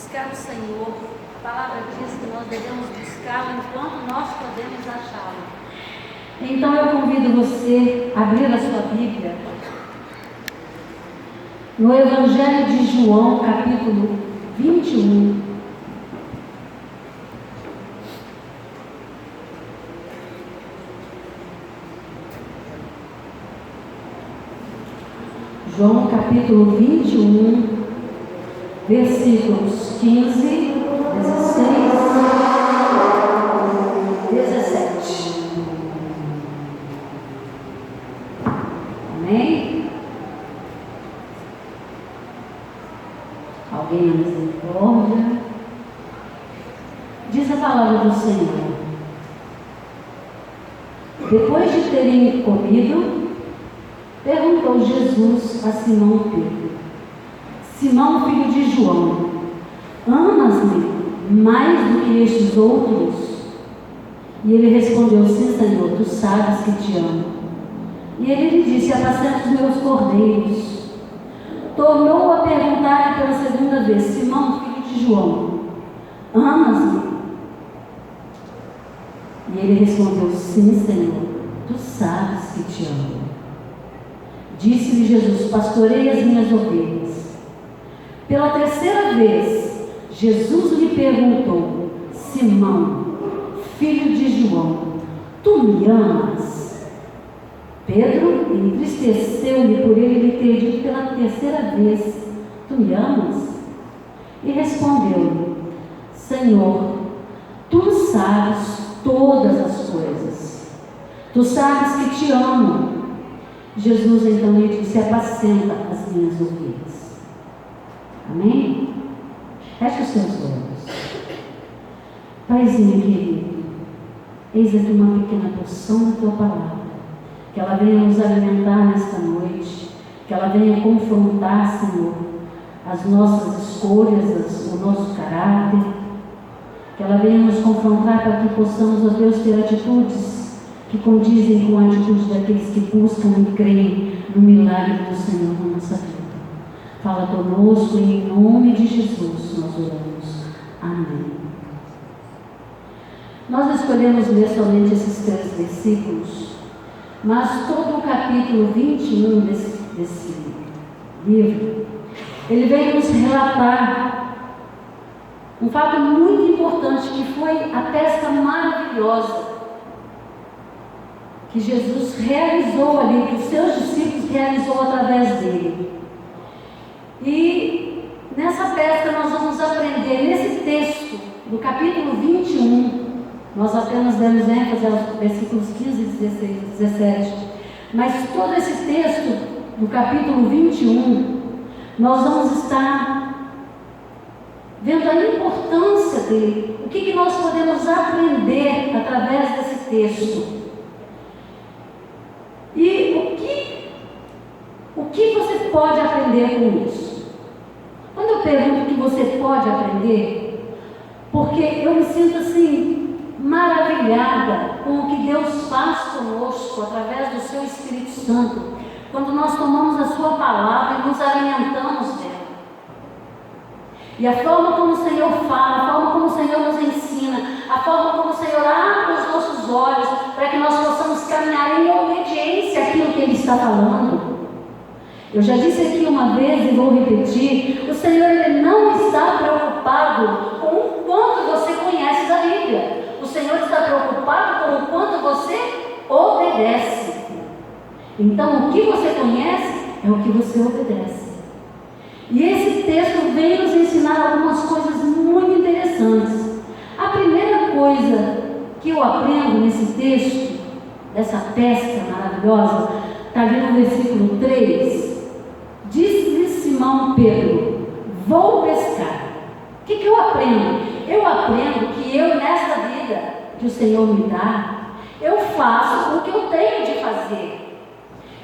buscar o Senhor. A palavra diz que nós devemos buscá-lo enquanto nós podemos achá-lo. Então eu convido você a abrir a sua Bíblia no Evangelho de João, capítulo 21. João capítulo 21, versículos 15, 16, 17. Amém? Alguém na misericórdia? Diz a palavra do Senhor. Depois de terem comido, perguntou Jesus a Simão Pedro: Simão, filho de João, amas-me mais do que estes outros? E ele respondeu: sim, Senhor, tu sabes que te amo. E ele lhe disse: apacenta os meus cordeiros. Tornou a perguntar-lhe pela segunda vez: Simão, filho de João, amas-me? E ele respondeu: sim, Senhor, tu sabes que te amo. Disse-lhe Jesus: pastorei as minhas ovelhas. Pela terceira vez, Jesus lhe perguntou: Simão, filho de João, tu me amas? Pedro entristeceu-lhe por ele lhe ter dito pela terceira vez: tu me amas? E respondeu-lhe: Senhor, tu sabes todas as coisas. Tu sabes que te amo. Jesus então lhe disse: apacenta as minhas ovelhas. Amém? Feche os seus olhos. Paizinho querido, eis aqui uma pequena porção da tua palavra, que ela venha nos alimentar nesta noite, que ela venha confrontar, Senhor, as nossas escolhas, o nosso caráter, que ela venha nos confrontar para que possamos, ó Deus, ter atitudes que condizem com a atitude daqueles que buscam e creem no milagre do Senhor na nossa vida. Fala conosco, em nome de Jesus nós oramos. Amém. Nós escolhemos ler somente esses 3 versículos, mas todo o capítulo 21 desse livro, ele vem nos relatar um fato muito importante, que foi a pesca maravilhosa que Jesus realizou ali, que os seus discípulos realizou através dele. E nessa pesca nós vamos aprender, nesse texto do capítulo 21, nós apenas demos ênfase aos versículos 15, 16, 17, mas todo esse texto do capítulo 21, nós vamos estar vendo a importância dele, o que nós podemos aprender através desse texto. E o que você pode aprender com isso? Quando eu pergunto o que você pode aprender, porque eu me sinto assim, maravilhada com o que Deus faz conosco através do seu Espírito Santo, quando nós tomamos a sua palavra e nos alimentamos dela. E a forma como o Senhor fala, a forma como o Senhor nos ensina, a forma como o Senhor abre os nossos olhos para que nós possamos caminhar em obediência àquilo que Ele está falando. Eu já disse aqui uma vez e vou repetir: o Senhor, Ele não está preocupado com o quanto você conhece da Bíblia. O Senhor está preocupado com o quanto você obedece. Então, o que você conhece é o que você obedece. E esse texto vem nos ensinar algumas coisas muito interessantes. A primeira coisa que eu aprendo nesse texto, dessa pesca maravilhosa, está ali no versículo 3. Disse-lhe Simão Pedro: vou pescar. O que eu aprendo? Eu aprendo que eu, nesta vida que o Senhor me dá, eu faço o que eu tenho de fazer.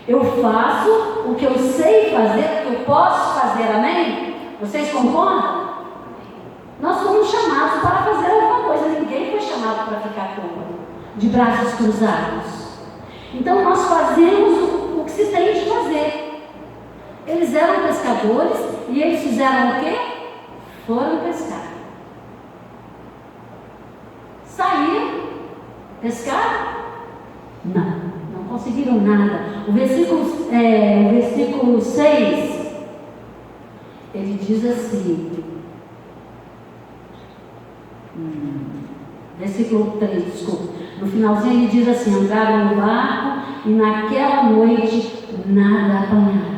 Eu faço o que eu sei fazer, o que eu posso fazer, amém? Vocês concordam? Nós somos chamados para fazer alguma coisa, ninguém foi chamado para ficar de braços cruzados. Então nós fazemos o que se tem de fazer. Eles eram pescadores e eles fizeram o quê? Foram pescar. Saíram, pescaram? Não conseguiram nada. O versículo 6, ele diz assim, versículo 3, desculpa. No finalzinho ele diz assim: entraram no barco e naquela noite nada apanharam.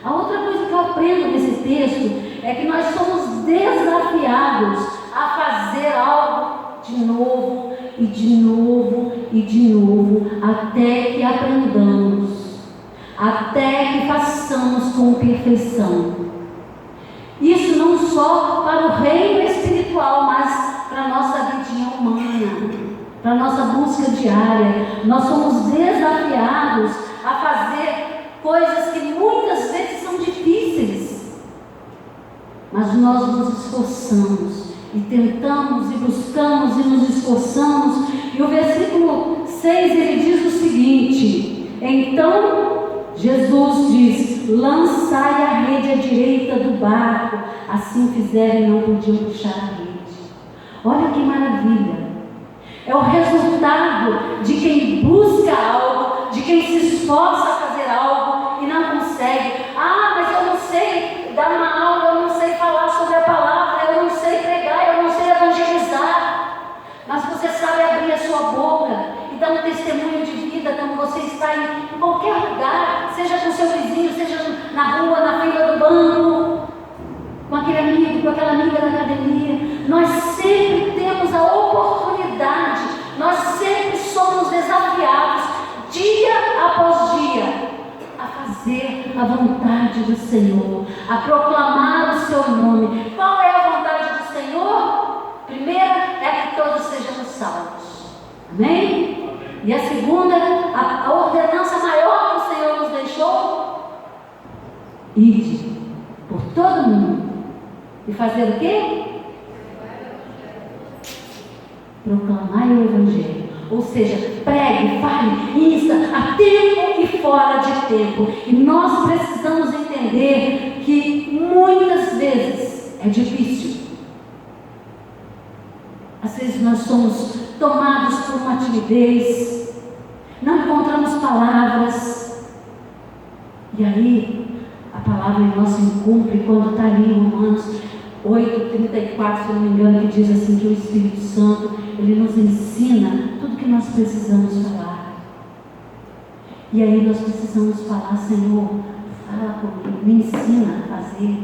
A outra coisa que eu aprendo nesse texto é que nós somos desafiados a fazer algo de novo e de novo e de novo, até que aprendamos, até que façamos com perfeição. Isso não só para o reino espiritual, mas para a nossa vidinha humana, para a nossa busca diária. Nós somos desafiados a fazer coisas que muitas vezes são difíceis, mas nós nos esforçamos e tentamos e buscamos e nos esforçamos. E o versículo 6 ele diz o seguinte: então Jesus diz: lançai a rede à direita do barco. Assim fizeram e não podiam puxar a rede. Olha que maravilha! É o resultado de quem busca algo, de quem se esforça a fazer algo e não consegue. Mas eu não sei dar uma aula, eu não sei falar sobre a palavra, eu não sei pregar, eu não sei evangelizar. Mas você sabe abrir a sua boca e dar um testemunho de vida quando você está em qualquer lugar, seja com seu vizinho, seja na rua, na fila do banco, com aquele amigo, com aquela amiga da academia. Nós sempre temos a oportunidade, nós sempre somos desafiados, dia após dia, a fazer a vontade do Senhor, a proclamar o seu nome. Qual é a vontade do Senhor? Primeira é que todos sejamos salvos. Amém? E a segunda, a ordenança maior que o Senhor nos deixou: ide por todo mundo e fazer o quê? Proclamar o Evangelho. Ou seja, pregue, fale, insta, a tempo e fora de tempo. E nós precisamos entender que muitas vezes é difícil. Às vezes nós somos tomados por uma timidez, não encontramos palavras, e aí a palavra em nós se cumpre quando está ali em Romanos 8:34, se eu não me engano, que diz assim, que o Espírito Santo, ele nos ensina tudo que nós precisamos falar. E aí nós precisamos falar: Senhor, fala comigo, me ensina a fazer.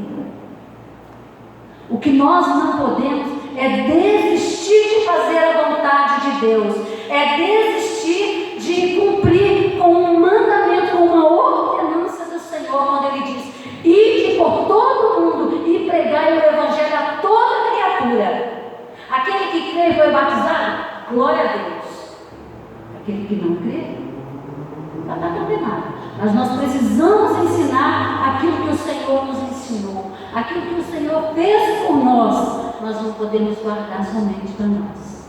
O que nós não podemos é desistir de fazer a vontade de Deus, é desistir de cumprir com um mandamento, com uma ordenança do Senhor, quando Ele diz: ide por todo mundo e pregai o Evangelho a toda criatura. Aquele que crê e foi batizado, glória a Deus. Aquele que não crê, já está condenado. Mas nós precisamos ensinar aquilo que o Senhor nos ensinou, aquilo que o Senhor fez por nós. Nós não podemos guardar somente para nós.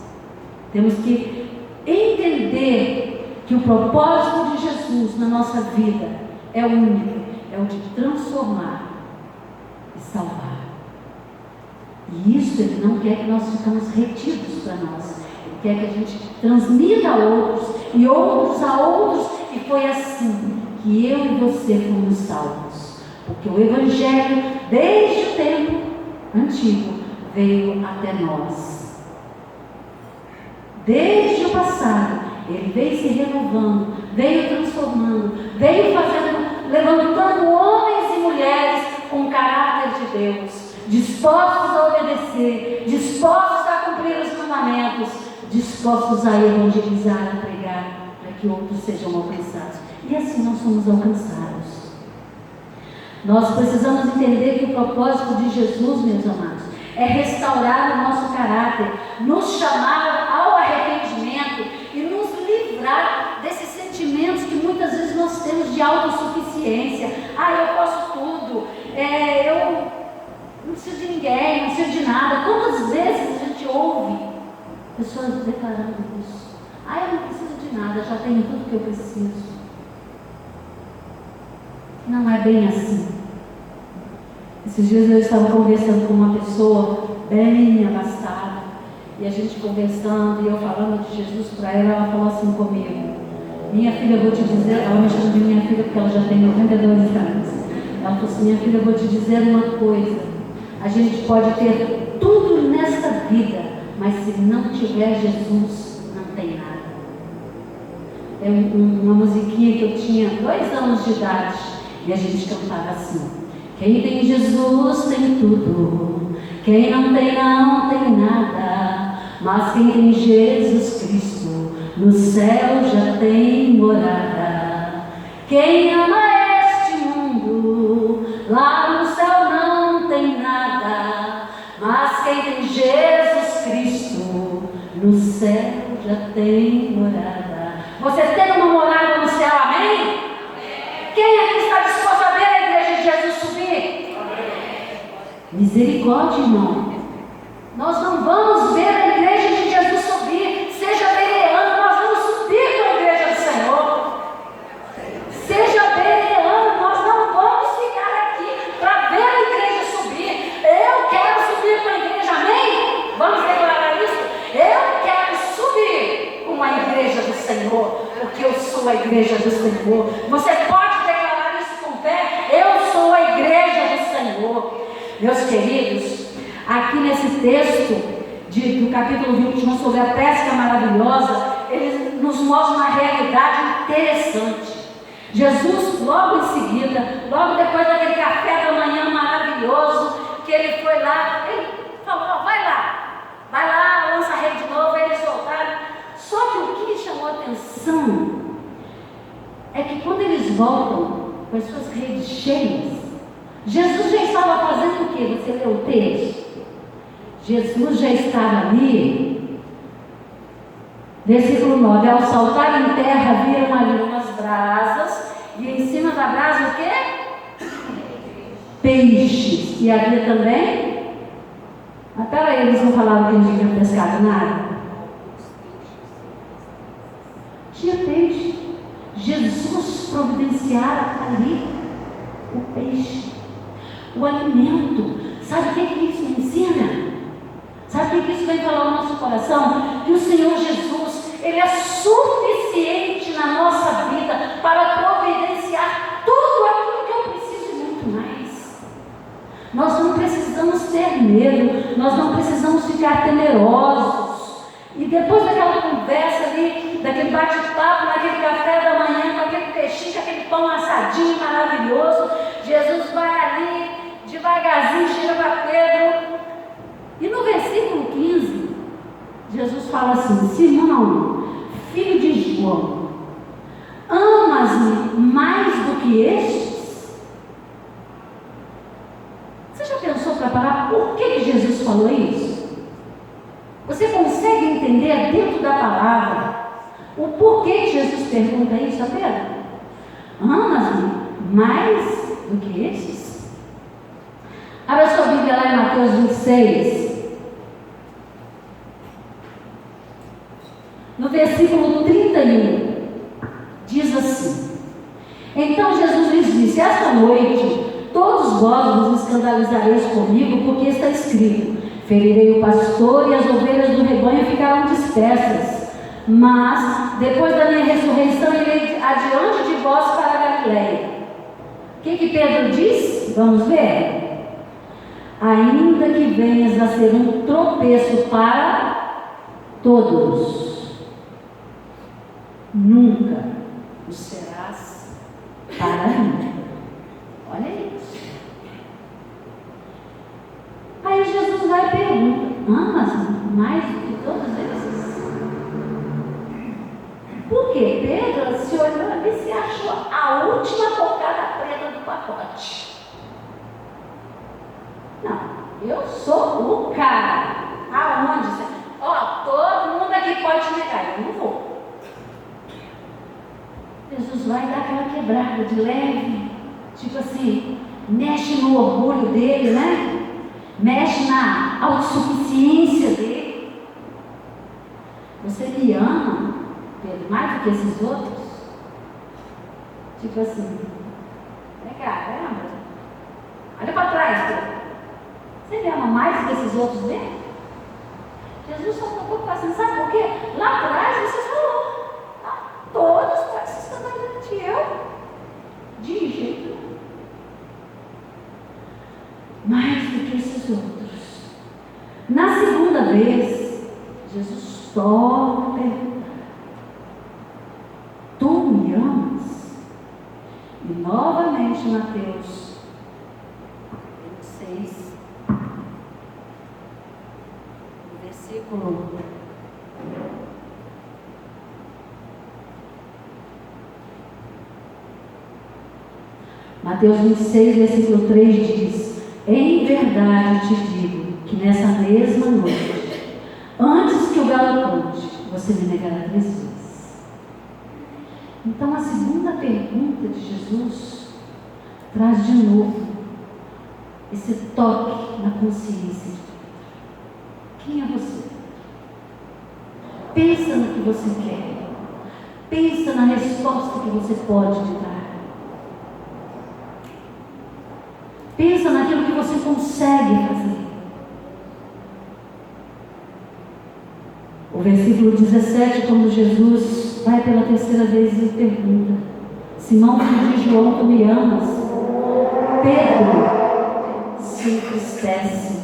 Temos que entender que o propósito de Jesus na nossa vida é único, é o de transformar e salvar. E isso Ele não quer que nós ficamos retidos para nós. Ele quer que a gente transmita a outros e outros a outros. E foi assim que eu e você fomos salvos. Porque o Evangelho, desde o tempo antigo, veio até nós. Desde o passado, Ele veio se renovando, veio transformando, veio fazendo, levantando homens e mulheres com caráter de Deus, dispostos a obedecer, dispostos a cumprir os mandamentos, dispostos a evangelizar, a pregar, para que outros sejam alcançados. E assim nós somos alcançados. Nós precisamos entender que o propósito de Jesus, meus amados, é restaurar o nosso caráter, nos chamar ao arrependimento e nos livrar desses sentimentos que muitas vezes nós temos de autossuficiência. Eu posso tudo, eu não preciso de ninguém, não preciso de nada. Quantas vezes a gente ouve pessoas declarando isso? Eu não preciso de nada, já tenho tudo que eu preciso. Não é bem assim. Esses dias eu estava conversando com uma pessoa bem abastada, e a gente conversando, e eu falando de Jesus para ela, ela falou assim comigo: minha filha, eu vou te dizer, ela me chama de minha filha porque ela já tem 92 anos. Ela falou assim: minha filha, eu vou te dizer uma coisa, a gente pode ter tudo nesta vida, mas se não tiver Jesus, não tem nada. É uma musiquinha que eu tinha 2 anos de idade, e a gente cantava assim: quem tem Jesus tem tudo, quem não tem nada, mas quem tem Jesus Cristo, no céu já tem morada. Quem ama este mundo, lá no céu não tem nada, mas quem tem Jesus Cristo, no céu já tem morada. Você tem uma morada no céu, amém? Amém. Quem aqui está disposto a ver a igreja de Jesus subir? Amém. Misericórdia, irmão. Nós não vamos ver a igreja de Jesus subir. Seja bereano, nós vamos subir com a igreja do Senhor. Seja bereano, nós não vamos ficar aqui para ver a igreja subir. Eu quero subir com a igreja, amém? Vamos declarar isso? Eu quero subir com a igreja do Senhor, porque eu sou a igreja do Senhor. Você pode declarar isso com fé? Eu sou a igreja do Senhor. Meus queridos, aqui nesse texto do capítulo 21 sobre a pesca maravilhosa, ele nos mostra uma realidade interessante. Jesus, logo em seguida, logo depois daquele café da manhã maravilhoso, que ele foi lá, ele falou: vai lá, lança a rede de novo. Eles voltaram. Só que o que me chamou a atenção é que quando eles voltam com as suas redes cheias, Jesus já estava fazendo o que? Você leu o texto? Jesus já estava ali. Versículo 9: ao saltar em terra, viram ali umas brasas, e em cima da brasa o quê? Peixes. E havia também? Mas peraí, eles não falaram que não tinham pescado nada? Tinha peixe. Jesus providenciara ali o peixe, o alimento. Sabe o que isso me ensina? Sabe o que isso vem falar no nosso coração? Que o Senhor Jesus, Ele é suficiente na nossa vida para providenciar tudo aquilo que eu preciso e muito mais. Nós não precisamos ter medo, nós não precisamos ficar temerosos. E depois daquela conversa ali, daquele bate-papo, naquele café da manhã, com aquele peixinho, aquele pão assadinho maravilhoso, Jesus vai ali, devagarzinho, chega para Pedro. E no versículo 15, Jesus fala assim: Simão, filho de João, amas-me mais do que estes? Você já pensou para parar por que Jesus falou isso? Você consegue entender dentro da palavra o porquê que Jesus pergunta isso a Pedro? Amas-me mais do que estes? Abra sua Bíblia lá em Mateus 26. No versículo 31, diz assim: então Jesus lhes disse: esta noite todos vós vos escandalizareis comigo, porque está escrito: ferirei o pastor e as ovelhas do rebanho ficarão dispersas. Mas depois da minha ressurreição irei adiante de vós para a Galileia. O que Pedro diz? Vamos ver. Ainda que venhas a ser um tropeço para todos, nunca o serás para mim. Olha isso. Aí Jesus vai e pergunta: amas mais do que todos esses? Por quê? Pedro se olhou ali e se achou a última cocada preta do pacote. Não, eu sou o cara. Aonde? Todo mundo aqui pode negar, eu não vou. Jesus vai dar aquela quebrada de leve, tipo assim, mexe no orgulho dele, né? Mexe na autossuficiência dele. Você me ama, Pedro, mais do que esses outros? Tipo assim, vem cá, lembra? Olha para trás, Pedro. Você me ama mais que esses outros mesmo? Jesus só contou para você, sabe por quê? Lá atrás você falou, todos precisam estar de eu. De jeito nenhum. Mais do que esses outros. Na segunda vez, Jesus torna a perguntar: tu me amas? E novamente Mateus 26, versículo 26, versículo 3 diz: em verdade te digo que nessa mesma noite, antes que o galo cante, você me negará 3 vezes. Então a segunda pergunta de Jesus traz de novo esse toque na consciência. Quem é você? Pensa no que você quer. Pensa na resposta que você pode me dar. Pensa naquilo que você consegue fazer. O versículo 17, quando Jesus vai pela terceira vez e pergunta: Simão, filho de João, tu me amas? Pedro se entristece.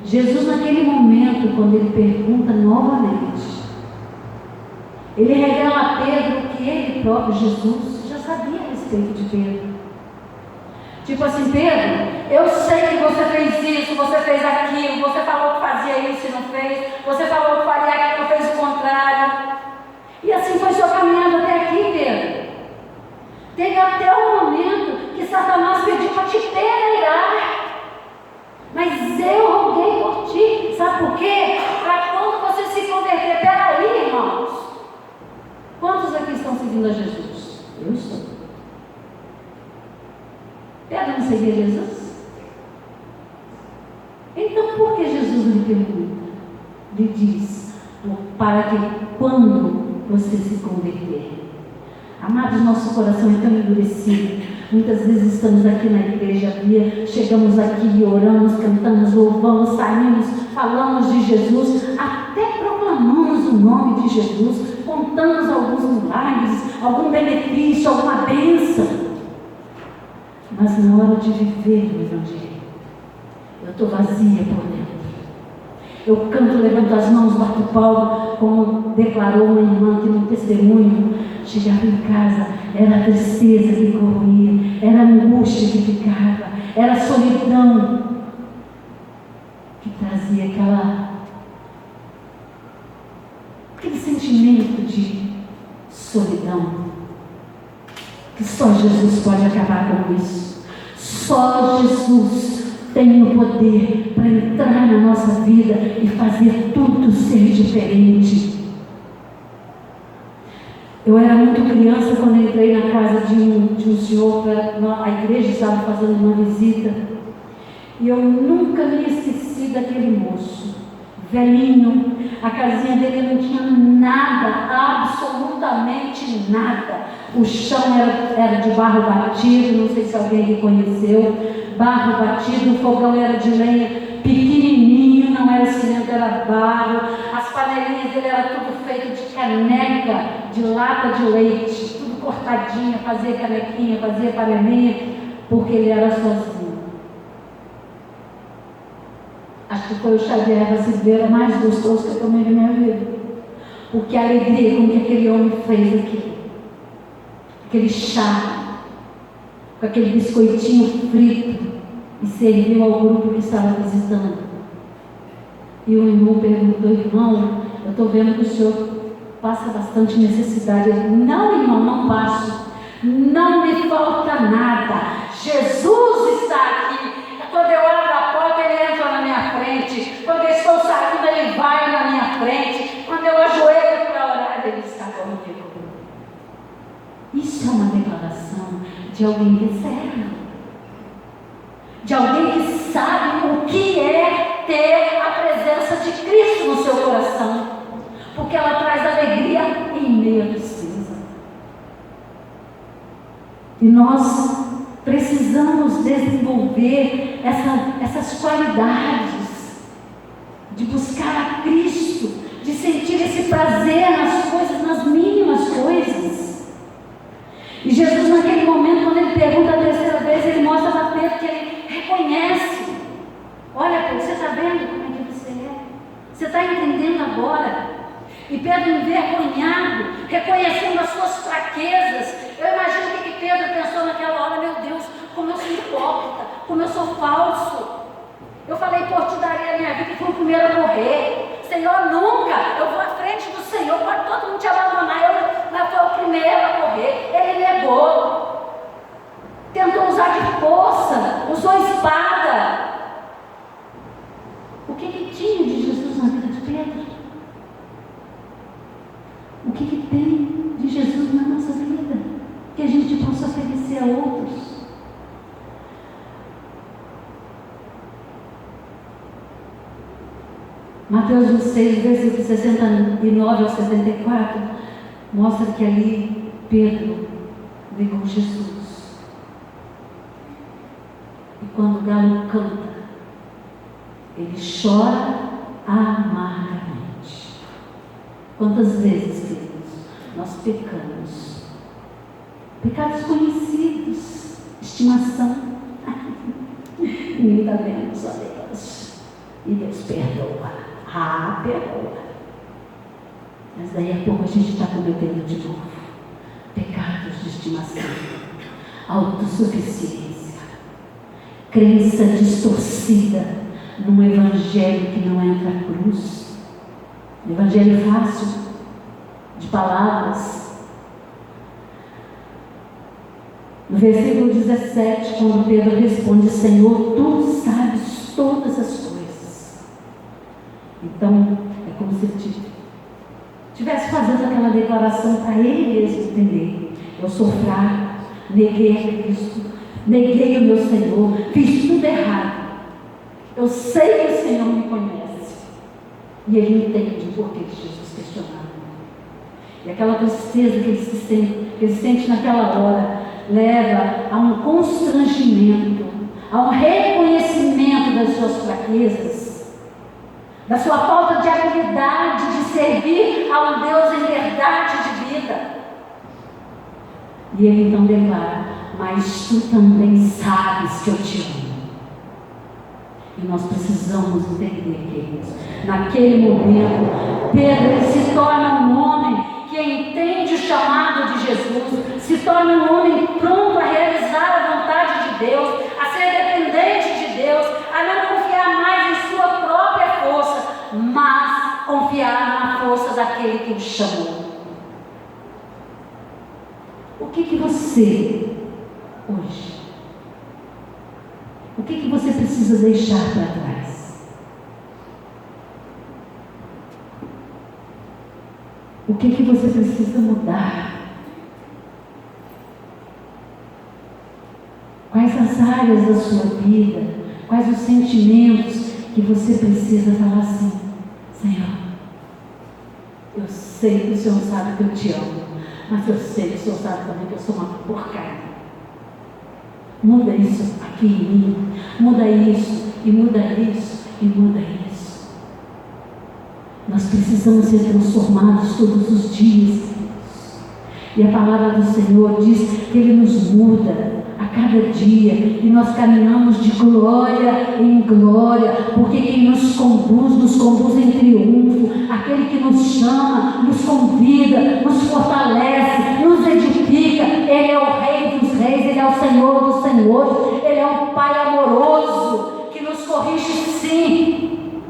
Jesus, naquele momento, quando ele pergunta novamente, ele revela a Pedro que ele próprio, Jesus, já sabia a respeito de Pedro. Tipo assim: Pedro, eu sei que você fez isso, você fez aquilo, você falou que fazia isso e não fez, você falou que faria aquilo, fez o contrário. E assim foi sua caminhada até aqui, Pedro. Teve até o momento que Satanás pediu para te peneirar. Mas eu roguei por ti. Sabe por quê? Para quando você se converter. Peraí, irmãos. Quantos aqui estão seguindo a Jesus? Eu estou. Pedro não seguia Jesus? Então por que Jesus lhe pergunta? Lhe diz: para que quando você se converter. Amados, nosso coração é tão endurecido. Muitas vezes estamos aqui na igreja, chegamos aqui, oramos, cantamos, louvamos, saímos, falamos de Jesus, até proclamamos o nome de Jesus, contamos alguns milagres, algum benefício, alguma bênção. Mas na hora de viver o Evangelho, eu estou vazia por dentro. Eu canto, levanto as mãos, bato palma, como declarou uma irmã que no testemunho. Chegava em casa, era a tristeza que corria, era a angústia que ficava, era a solidão que trazia aquele sentimento de solidão, que só Jesus pode acabar com isso. Só Jesus tem o poder para entrar na nossa vida e fazer tudo ser diferente. Eu era muito criança quando entrei na casa de um senhor, a igreja estava fazendo uma visita, e eu nunca me esqueci daquele moço, velhinho. A casinha dele não tinha nada, absolutamente nada. O chão era de barro batido, não sei se alguém aqui conheceu, barro batido. O fogão era de lenha pequenininho, não era cimento, era barro. As panelinhas dele eram tudo feito de caneca, de lata de leite, tudo cortadinha, fazia canequinha, fazia panelinha, porque ele era sozinho. Acho que foi o chá de erva cisbeira mais gostoso que eu tomei na minha vida, porque a alegria com que aquele homem fez aquilo, aquele chá, com aquele biscoitinho frito, e serviu ao grupo que estava visitando. E o irmão perguntou: irmão, eu estou vendo que o senhor passa bastante necessidade. Ele: não, irmão, não passo, não me falta nada, Jesus está aqui. Quando eu abro a porta, ele entra na minha frente, quando eu estou saindo, ele vai na minha frente, quando eu ajoelho para orar, ele está comigo. Isso é uma declaração de alguém que serve, de alguém que sabe o que é ter a presença de Cristo no seu coração, porque ela traz alegria em meio à tristeza. E nós precisamos precisamos desenvolver essas qualidades de buscar a Cristo, de sentir esse prazer nas coisas, nas mínimas coisas. E Jesus, naquele momento, quando ele pergunta a terceira vez, ele mostra para Pedro que ele reconhece. Olha, Pedro, você está vendo como é que você é? Você está entendendo agora? E Pedro, envergonhado, reconhecendo as suas fraquezas. Eu imagino o que Pedro pensou naquela hora: meu Deus, como eu sou hipócrita, como eu sou falso. Eu falei, pô, te darei a minha vida e fui o primeiro a morrer. Senhor, nunca, eu vou à frente do Senhor, pode todo mundo te abandonar, mas foi o primeiro a morrer. Ele negou, tentou usar de força, usou espada. O que tinha de Jesus na vida de Pedro? O que tem de Jesus na nossa vida, que a gente possa oferecer a outros? Mateus 6, versículos 69 ao 74, mostra que ali Pedro negou Jesus. E quando o galo canta, ele chora amargamente. Quantas vezes, queridos, nós pecamos? Pecados conhecidos, estimação. Ninguém está vendo, só Deus. E Deus perdoa. Perdoa. Mas daí a pouco a gente está cometendo de novo pecados de estimação, autossuficiência, crença distorcida num evangelho que não entra a cruz, um evangelho fácil, de palavras. No versículo 17, quando Pedro responde: Senhor, tu sabes todas as coisas. Então, é como se ele estivesse fazendo aquela declaração para ele mesmo entender: eu sou fraco, neguei a Cristo, neguei o meu Senhor, fiz tudo errado. Eu sei que o Senhor me conhece. E ele entende o porquê de Jesus questionava. E aquela tristeza que ele sente naquela hora leva a um constrangimento, a um reconhecimento das suas fraquezas, da sua falta de habilidade de servir a um Deus em verdade de vida. E ele então declara: mas tu também sabes que eu te amo. E nós precisamos entender, queridos, naquele momento, Pedro ele se torna um homem que entende o chamado de Jesus, se torna um homem pronto a realizar a vontade de Deus, a ser dependente de Deus, a não confiar mais em sua própria força, mas confiar na força daquele que o chamou. O que você, hoje, o que você precisa deixar para trás? O que você precisa mudar? Quais as áreas da sua vida? Quais os sentimentos que você precisa falar assim: Senhor, eu sei que o Senhor sabe que eu te amo, mas eu sei que o Senhor sabe também que eu sou uma porcaria. Muda isso aqui em mim, muda isso, e muda isso, e muda isso. Nós precisamos ser transformados todos os dias, Deus. E a palavra do Senhor diz que Ele nos muda a cada dia, e nós caminhamos de glória em glória, porque quem nos conduz em triunfo, aquele que nos chama, nos convida, nos fortalece, nos edifica. Ele é o Rei dos Reis, Ele é o Senhor dos Senhores, Ele é um Pai amoroso, que nos corrige sim,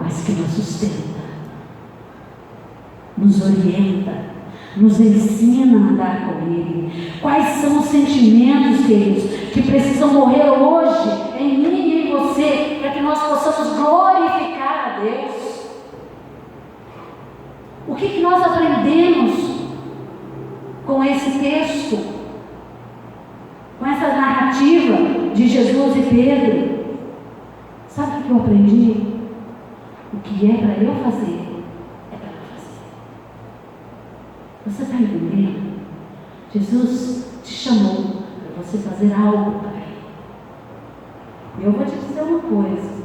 mas que nos sustenta, nos orienta, nos ensina a andar com Ele. Quais são os sentimentos, queridos, que precisam morrer hoje em mim e em você, para que nós possamos glorificar a Deus? O que nós aprendemos com esse texto, com essa narrativa de Jesus e Pedro? Sabe o que eu aprendi? O que é para eu fazer, é para eu fazer. Você está entendendo? Jesus te chamou para você fazer algo para Ele. eu vou te dizer uma coisa.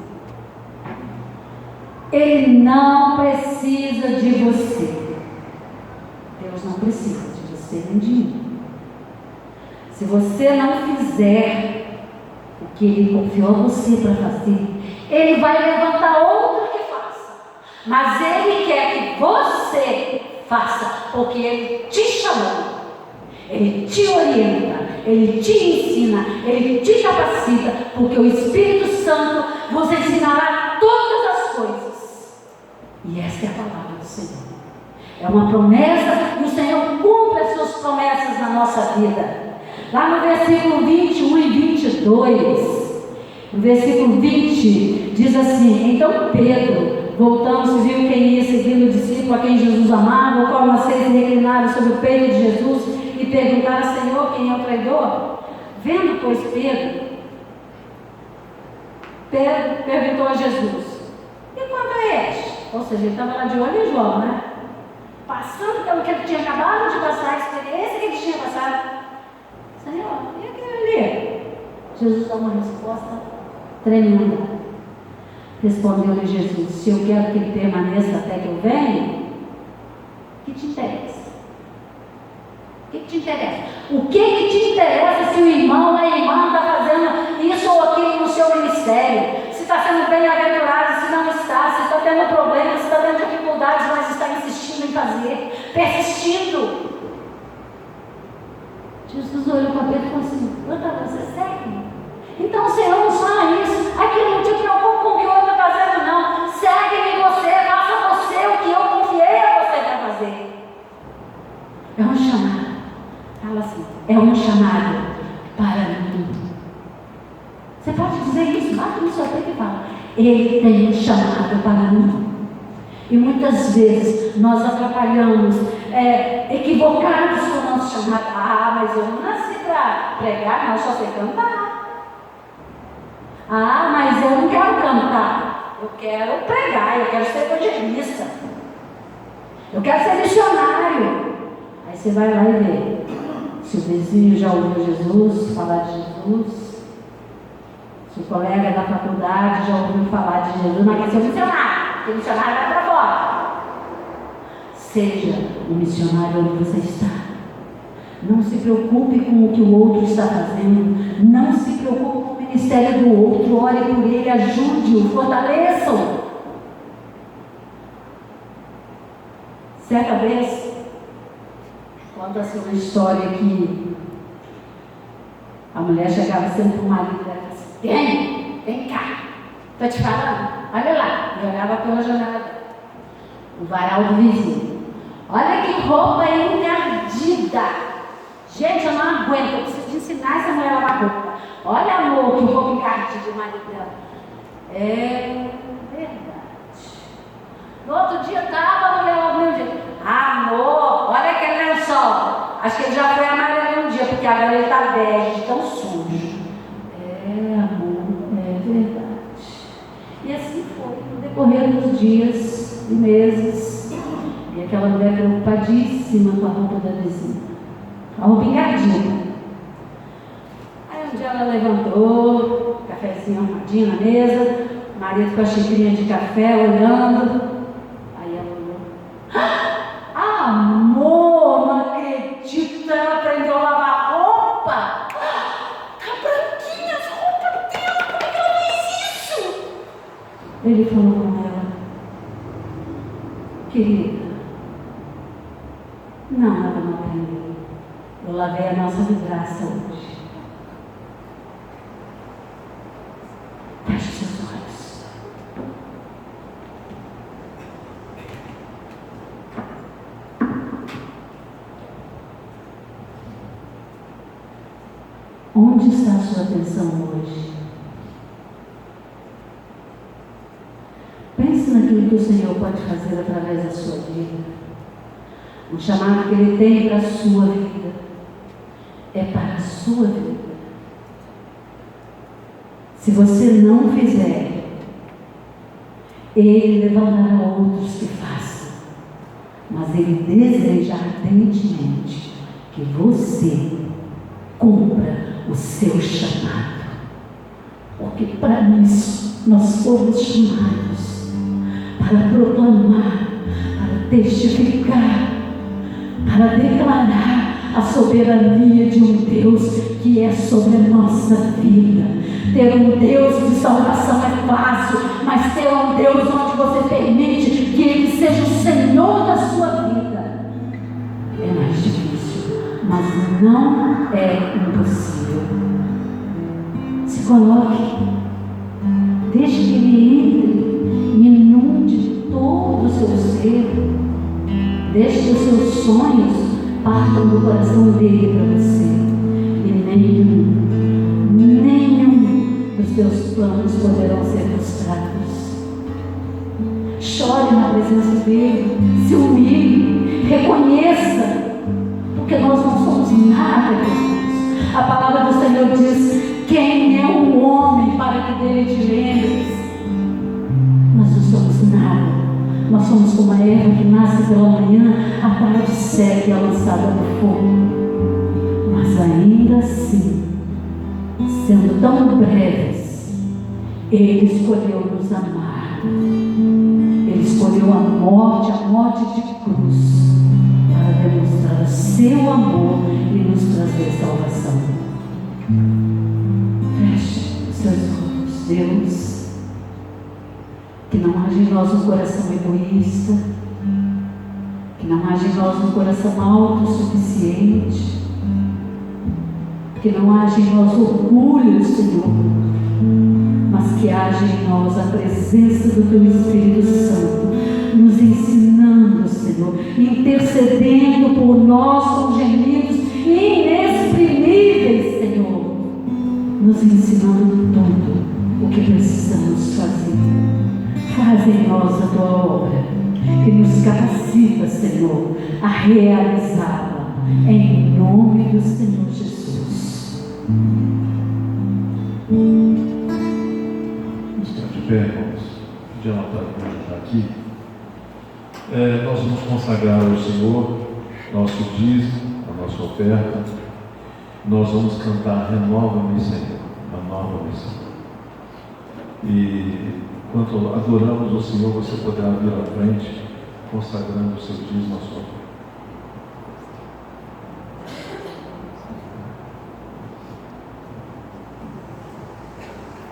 Ele não precisa de você. Deus não precisa de você nem de mim. Se você não fizer o que Ele confiou a você para fazer, Ele vai levantar outro que faça. Mas Ele quer que você faça, porque Ele te chamou. Ele te orienta, Ele te ensina, Ele te capacita, porque o Espírito Santo vos ensinará todas as coisas. E esta é a palavra do Senhor. É uma promessa e o Senhor cumpre as suas promessas na nossa vida. Lá no versículo 21 e 22, no versículo 20, diz assim: então Pedro, voltando-se, viu quem ia seguindo o discípulo a quem Jesus amava, o qual nasceu e reclinado sobre o peito de Jesus, e perguntaram: Senhor, quem é o traidor? Vendo, pois, Pedro perguntou a Jesus: e quanto a este? Ou seja, ele estava lá de olho em João, né? Passando pelo que ele tinha acabado de passar, a experiência que ele tinha passado. Senhor, e aquele ali? Jesus dá uma resposta tremenda. Respondeu-lhe Jesus: se eu quero que ele permaneça até que eu venha, o que te interessa? O que te interessa? O que te interessa se o irmão ou a irmã está fazendo isso ou aquilo no seu ministério? Se está sendo bem-aventurado, se não está, se está tendo problemas, se está tendo dificuldades, mas está insistindo em fazer, persistindo. Jesus olhou para Pedro e falou assim: você segue? Então o Senhor não só isso, aquilo não te preocupa com o que o outro está fazendo, não. Segue-me você, faça você o que eu confiei a você para fazer. É um chamado. Fala assim: é um chamado para mim. Você pode dizer isso, bate no seu peito e fala: Ele tem um chamado para mim. E muitas vezes nós atrapalhamos, equivocados com o nosso chamado. Mas eu não nasci para pregar, não, só sei cantar. Mas eu não quero cantar, eu quero pregar, eu quero ser evangelista, eu quero ser missionário. Aí você vai lá e vê se o vizinho já ouviu Jesus, falar de Jesus, se o colega da faculdade já ouviu falar de Jesus, não quer ser missionário, porque missionário vai para fora. Seja um missionário onde você está. Não se preocupe com o que o outro está fazendo, não se preocupe com o ministério do outro, ore por ele, ajude-o, fortaleça-o. Certa vez, conta-se uma história que a mulher chegava sempre para o marido dela e disse: vem cá, estou te falando, olha lá, e olhava pela janela, o varal do vizinho, olha que roupa encardida. Gente, eu não aguento, eu preciso de ensinar essa mulher a lavar roupa. Olha, amor, que roupa encardida o marido dela. É verdade. No outro dia estava a mulher lá do meu jeito: amor, olha aquele lençol. Acho que ele já foi amarelo um dia, porque agora ele está bege, tão sujo. Amor, é verdade. E assim foi, no decorrer dos dias e meses. E aquela mulher preocupadíssima com a roupa da vizinha, a roupa encardida. Aí um dia ela levantou, cafezinho arrumadinho na mesa, o marido com a xicrinha de café olhando. Aí ela olhou: amor, não acredito, ela aprendeu a lavar roupa. Tá branquinha as roupas dela, como é que ela fez isso? Ele falou com ela: querida, não, ela não aprendeu. Eu lavei a nossa vidraça hoje. Feche seus olhos. Onde está a sua atenção hoje? Pense naquilo que o Senhor pode fazer através da sua vida. O chamado que Ele tem para a sua vida é para a sua vida. Se você não fizer, Ele levantará outros que façam. Mas Ele deseja ardentemente que você cumpra o seu chamado. porque para isso nós fomos chamados, para proclamar, para testificar, para declarar a soberania de um Deus que é sobre a nossa vida. Ter um Deus de salvação é fácil, mas ter um Deus onde você permite que Ele seja o Senhor da sua vida é mais difícil, mas não é impossível. Se coloque, deixe que Ele entre e inunde todo o seu ser. Deixe que os seus sonhos partam do coração dele para você, e nenhum dos teus planos poderão ser frustrados. Chore na presença dele, se humilhe, reconheça, porque nós não somos nada, queridos. A palavra do Senhor diz: quem é o homem para que dele te lembres? Nós não somos nada. Nós somos como a erva que nasce pela manhã, à tarde seca e é lançada no fogo. Mas ainda assim, sendo tão breves, Ele escolheu nos amar. Ele escolheu a morte de cruz, para demonstrar o seu amor e nos trazer salvação. Feche os seus olhos, Deus. Que não haja em nós um coração egoísta, que não haja em nós um coração autossuficiente, que não haja em nós orgulho, Senhor, mas que haja em nós a presença do Teu Espírito Santo, nos ensinando, Senhor, intercedendo por nós com gemidos inexprimíveis, Senhor, nos ensinando tudo o que precisamos fazer. Faz em nós a Tua obra, que nos capacita, Senhor, a realizá-la, em nome do Senhor Jesus. Vamos estar de pé, irmãos. Podia anotar que hoje está aqui. Nós vamos consagrar ao Senhor nosso dízimo, a nossa oferta. Nós vamos cantar Renova-me, Senhor, renova-me, Senhor. E enquanto adoramos o Senhor, você poderá vir à frente, consagrando o seu dízimo à sua oferta.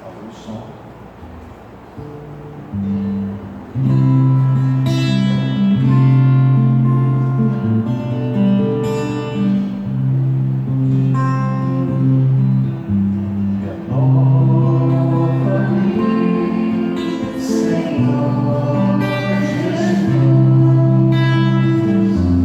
Abre o som. Senhor Jesus.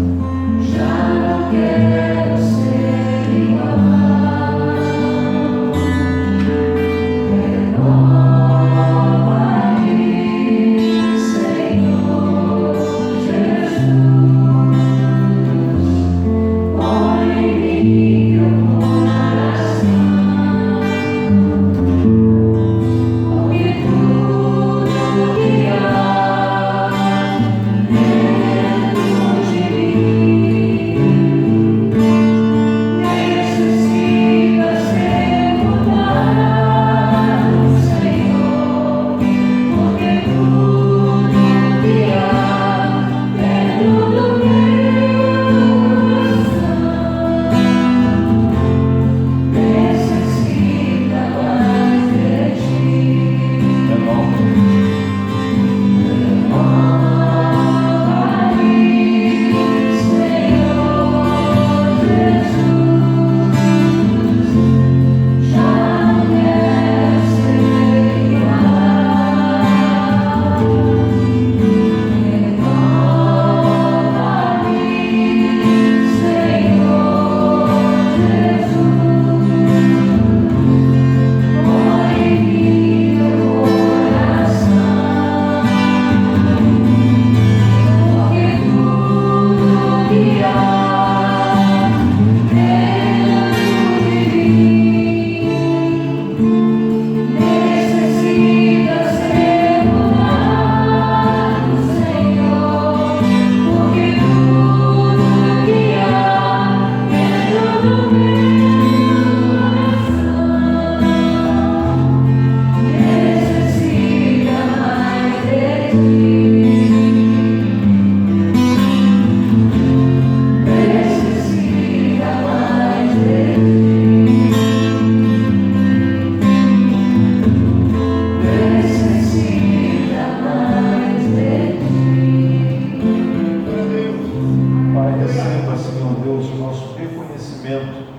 reconhecimento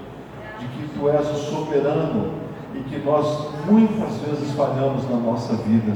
de que Tu és o soberano e que nós muitas vezes falhamos na nossa vida,